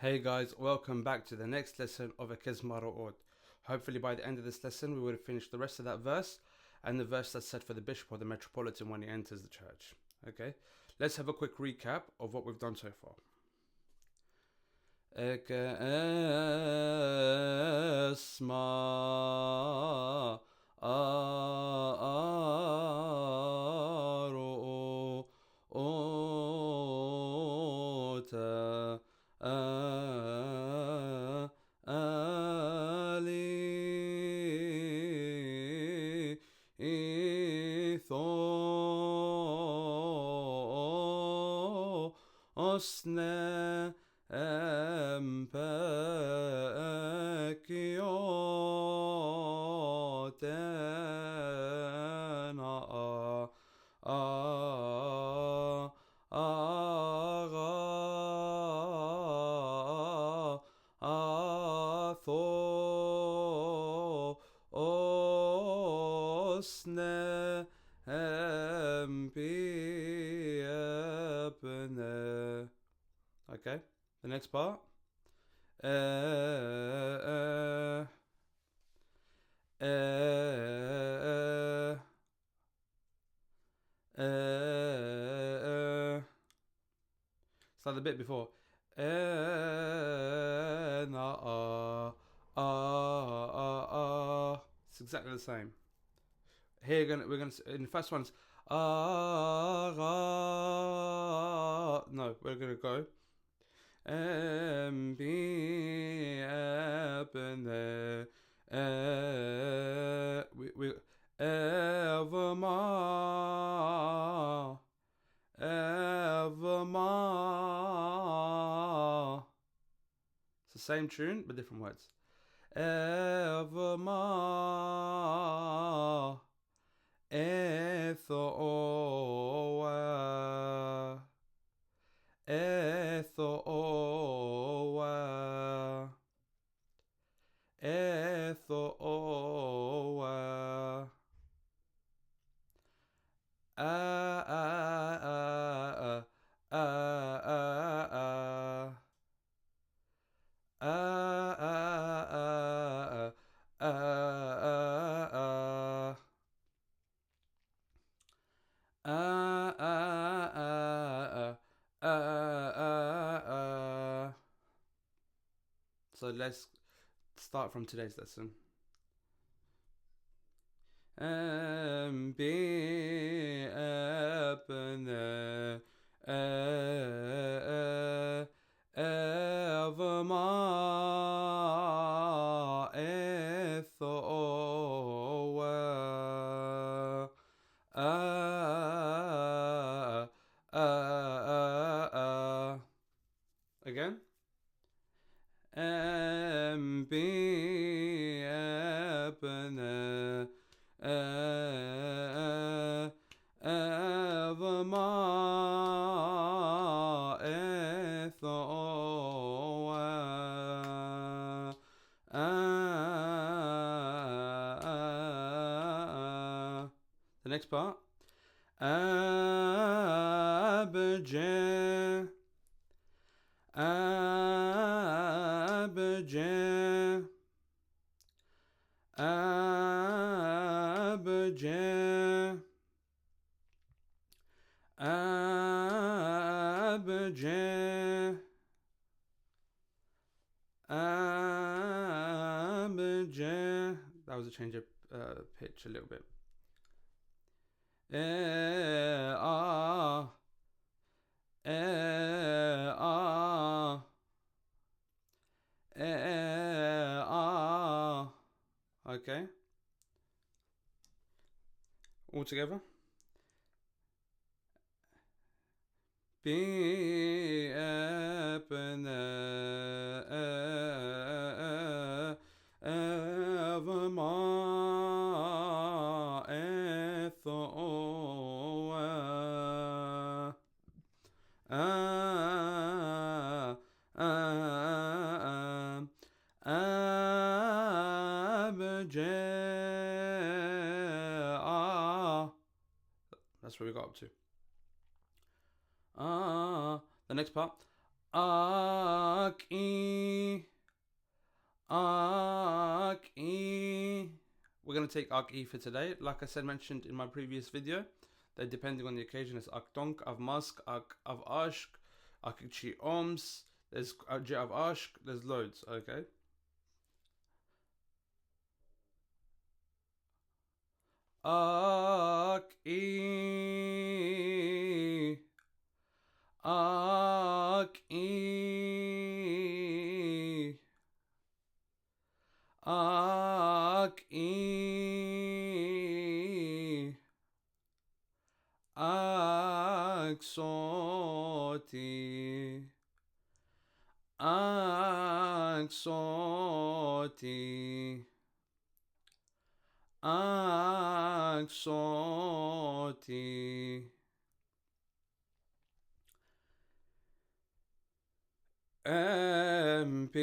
Hey guys, welcome back to the next lesson of Ekesmaro-oot. Hopefully by the end of this lesson we would have finished the rest of that verse and the verse that's said for the bishop or the Metropolitan when he enters the church. Okay, let's have a quick recap of what we've done so far. Ekesmaro-oot Osne empekioten osne empiepne. Okay, the next part. It's like the bit before. It's exactly the same. Here we're gonna in the first one it's no, we're gonna go we evermore. It's the same tune but different words. Evermore ethoa ethoa ethoa So let's start from today's lesson. Be apne evermore ethoa again. Be apne evermore ethoa the next part. Abje abje abje abje abje. That was a change of pitch a little bit. Okay. All together. Be apne evermore ethoa abje. That's where we got up to. The next part. Ak-E. Ak-E. We're going to take Ak-E for today. Like I said, mentioned in my previous video, that depending on the occasion, it's Ak-Donk, Av-Mask, Av-Ashk, Ak-Chi-Oms, there's Av-Ashk, there's loads, okay? Ak-E. Ak-E. Ak-E. Ak-Soti. Ak-Soti. Ak-Soti. MP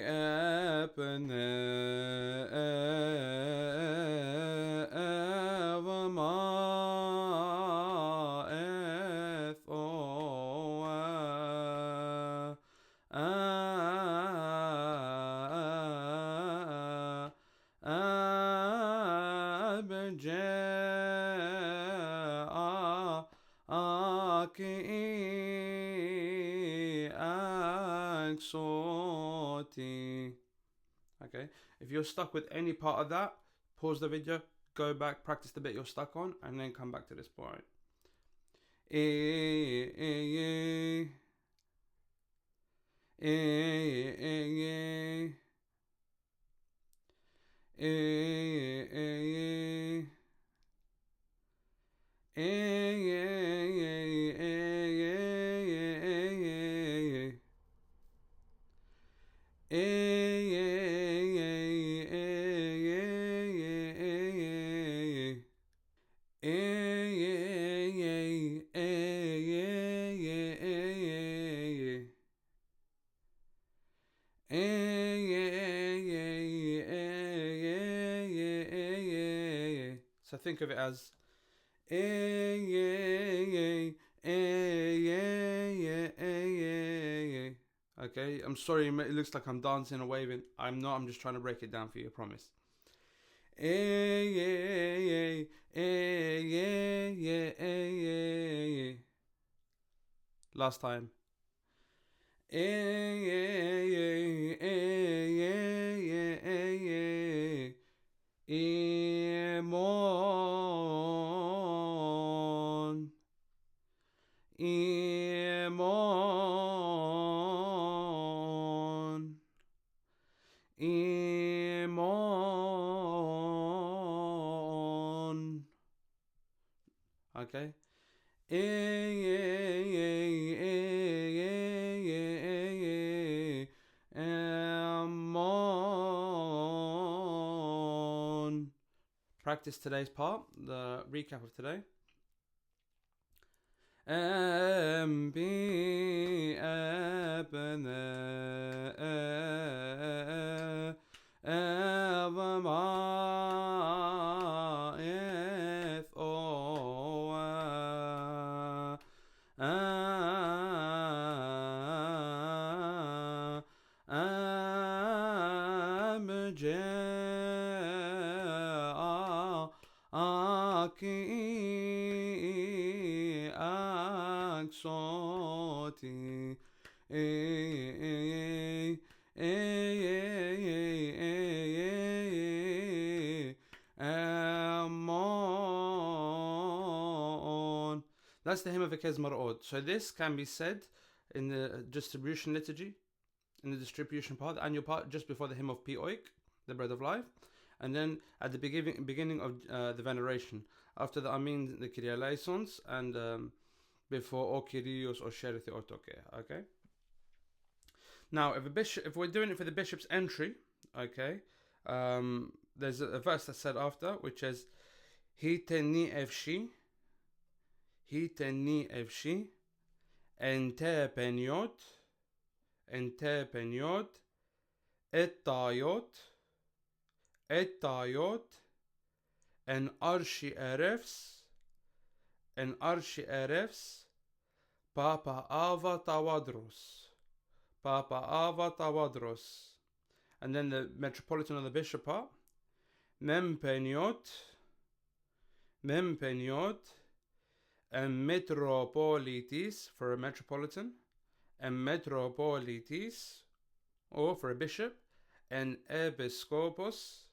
apne evama ethoa abja aki Soti. Okay, if you're stuck with any part of that, pause the video, go back, practice the bit you're stuck on, and then come back to this point. So think of it as okay, I'm sorry, it looks like I'm dancing or waving. I'm not, I'm just trying to break it down for you, I promise. Last time. Emon. Emon. Emon. Okay. Emon. Practice today's part, the recap of today. Be That's the hymn of Ekesmaro-oot. So this can be said in the distribution liturgy, in the distribution part, the annual part, just before the hymn of Oik, the bread of life, and then at the beginning of the veneration. After the Amin, the Kyrie eleisons, and before O Kyrios or Sherithi or Toke. Okay. Now, if we're doing it for the bishop's entry, okay, there's a verse that's said after, which is Hiteni efshi, ente peniot, etayot, en arshi erefs, Papa Ava Tawadros. Papa Ava Tawadros. And then the Metropolitan or the Bishop part. Mempeniot. Mempeniot. And Metropolitis for a Metropolitan. And Metropolitis, or for a Bishop. And Episcopos.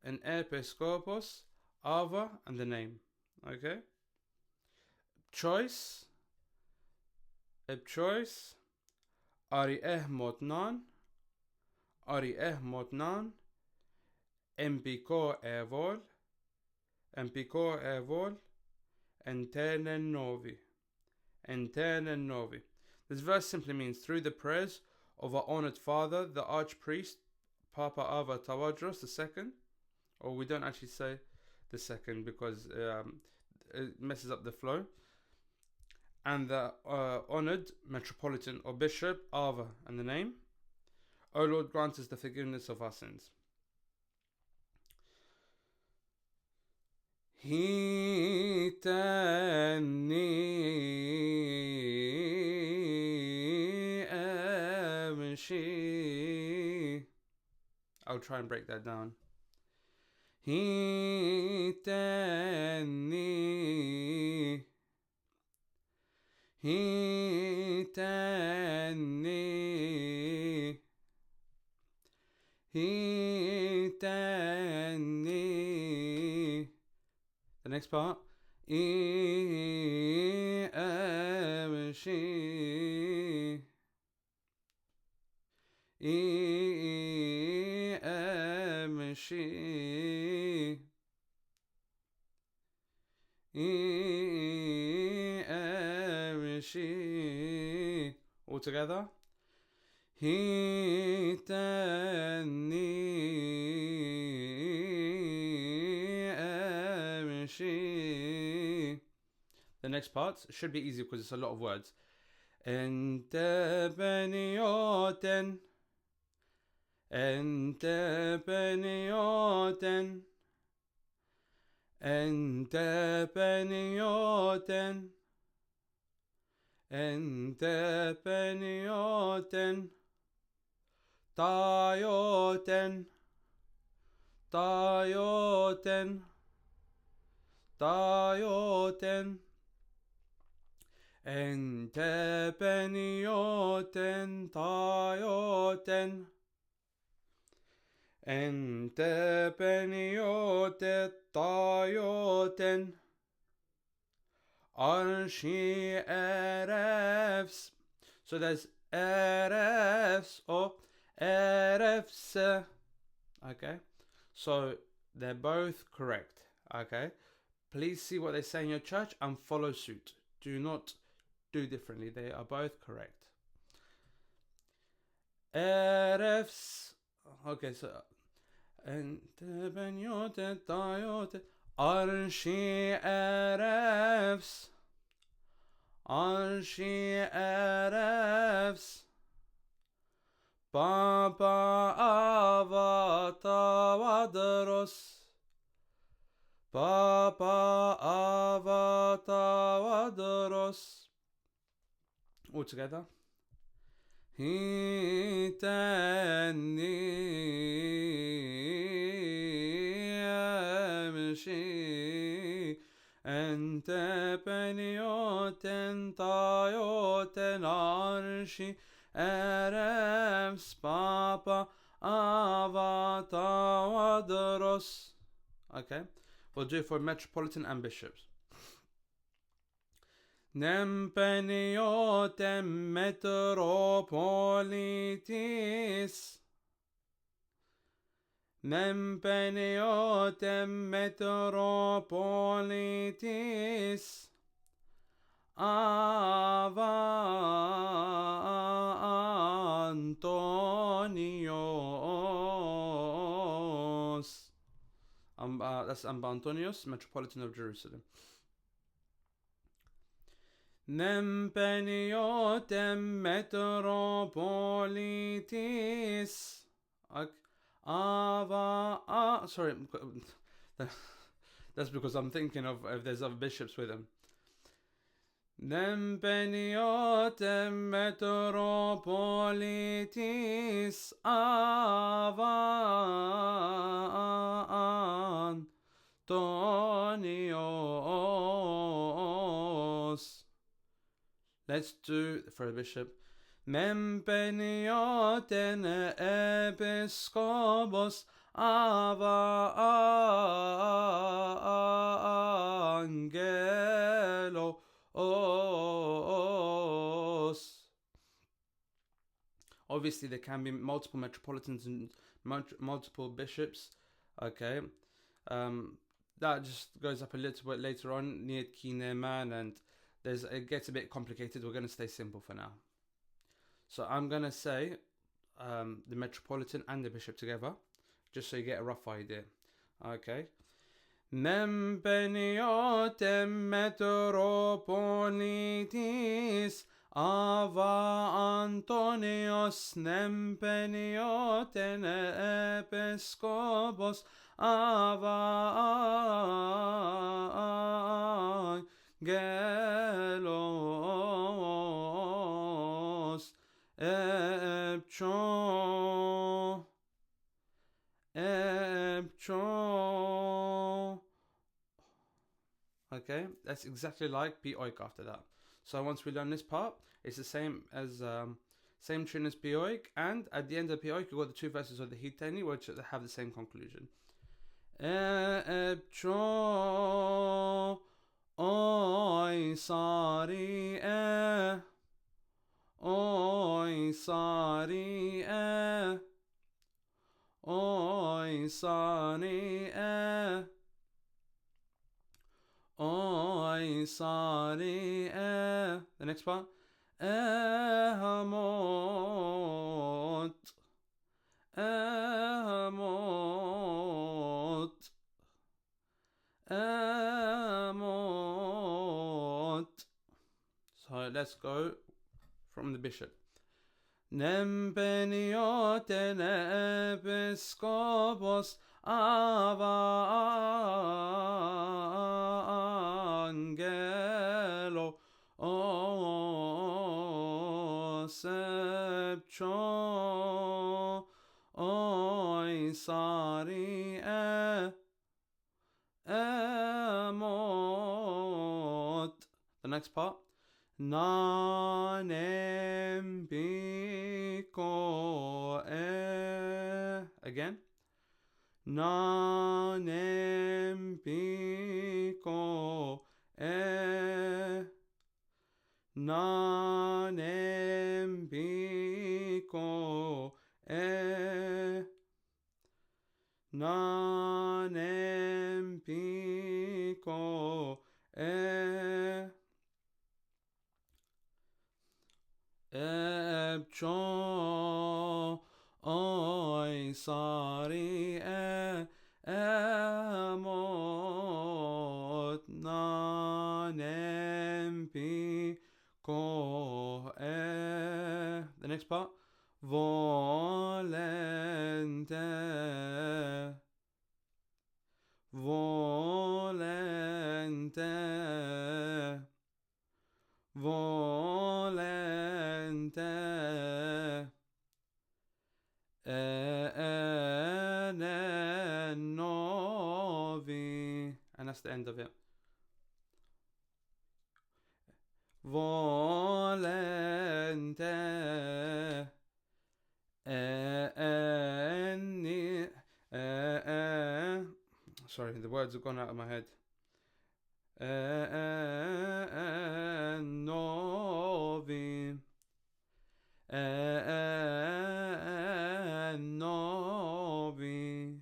And Episcopos. Ava and the name. Okay. Choice. Choice. Ari Motnan. Ari Motnan. Empiko Evol. Empiko Evol. Entenen Novi. Entenen Novi. This verse simply means through the prayers of our honored father, the archpriest, Papa Ava Tawadros II, or we don't actually say the second because it messes up the flow, and the honored Metropolitan or Bishop Ava and the name. O Lord, grant us the forgiveness of our sins. Hitani amshi. I'll try and break that down. Hitani. Hitani. Hitani. The next part. Amshi. Amshi. Amshi. All together. Hitani amshi. The next part should be easy because it's a lot of words. Ente benioten. Ente benioten. Ente benioten. Ente benioten. Tayoten. Tayoten. Tayoten. Ente benioten. Tayoten. Ente benioten. Tayoten. Arshi erefs. So there's erefs or erefs. Okay. So they're both correct. Okay. Please see what they say in your church and follow suit. Do not do differently. They are both correct. Erefs. Okay, so Ente benioten tayoten. Arshi erefs. Arshi erefs. Papa Ava Tawadros. Papa Ava Tawadros. All together. Hitani amshi. Ente benioten tayoten arshi erefs. Papa Ava Tawadros. Okay, we'll do it for Metropolitan and Bishops. Nempeniotem metropolitis. Nempeniotem metropolitis. Ava Antonios. That's Amba Antonios, Metropolitan of Jerusalem. Nempeniotem metropolitis. Ava. Sorry. That's because I'm thinking of if there's other bishops with them. Nempeniatem metropolitis Antonios. Let's do for the bishop. Mempeniaten episcopos Angelos. Obviously, there can be multiple metropolitans and multiple bishops. Okay, that just goes up a little bit later on near Kineman, and it gets a bit complicated. We're going to stay simple for now. So I'm going to say the Metropolitan and the Bishop together, just so you get a rough idea. Okay. Nempeniatem metropolitis Ava Antonios Nempeniaten episcopos Ava Angelos Epcho. Okay, that's exactly like Bioik after that. So once we learn this part, it's the same as same tune as Bioik, and at the end of Bioik, you got the two verses of the Hiteni, which have the same conclusion. Epcho oi sari oi sari oi sari oi sari the next part. Ehamot Ehamot Ehamot. So let's go from the bishop. Nempeniaten episcopos Ava Angelo Sepcho oi sari emot. The next part. Nanem biko again. Nanem biko Nanem biko Nanem biko Ebcho oi sari emot nanem biko The next part. Volente Volente Volente Novi. And that's the end of it. Volente sorry, the words have gone out of my head. Novi Novi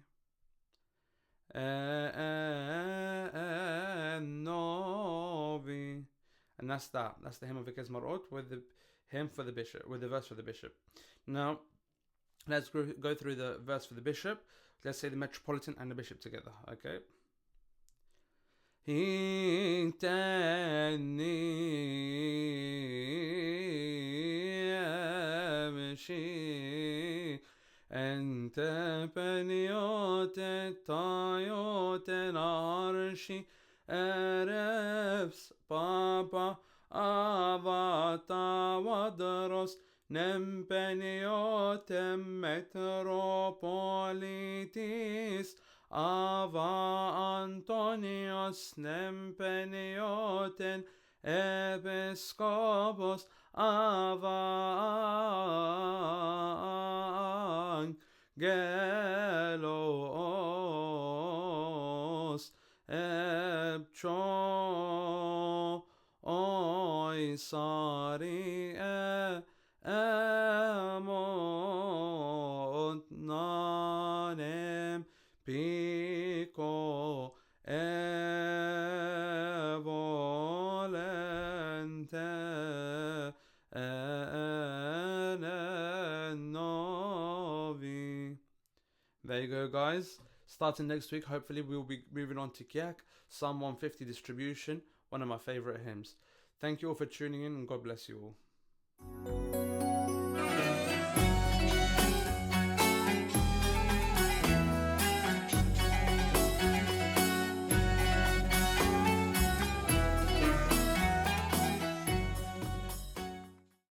Novi. And that's that. That's the hymn of Ekesmaro-oot with the hymn for the bishop, with the verse for the bishop. Now, let's go through the verse for the bishop. Let's say the Metropolitan and the bishop together, okay? Hiteni emshi ente peniote tayote narshi erebs papa avata vadros nempeniotem metropolitis ava Antonios nempenioten episcopos ava angelos ebcho oisari emot nanem pico evolente novi. There you go, guys. Starting next week, hopefully we'll be moving on to Kyak, Psalm 150 distribution, one of my favorite hymns. Thank you all for tuning in, and God bless you all.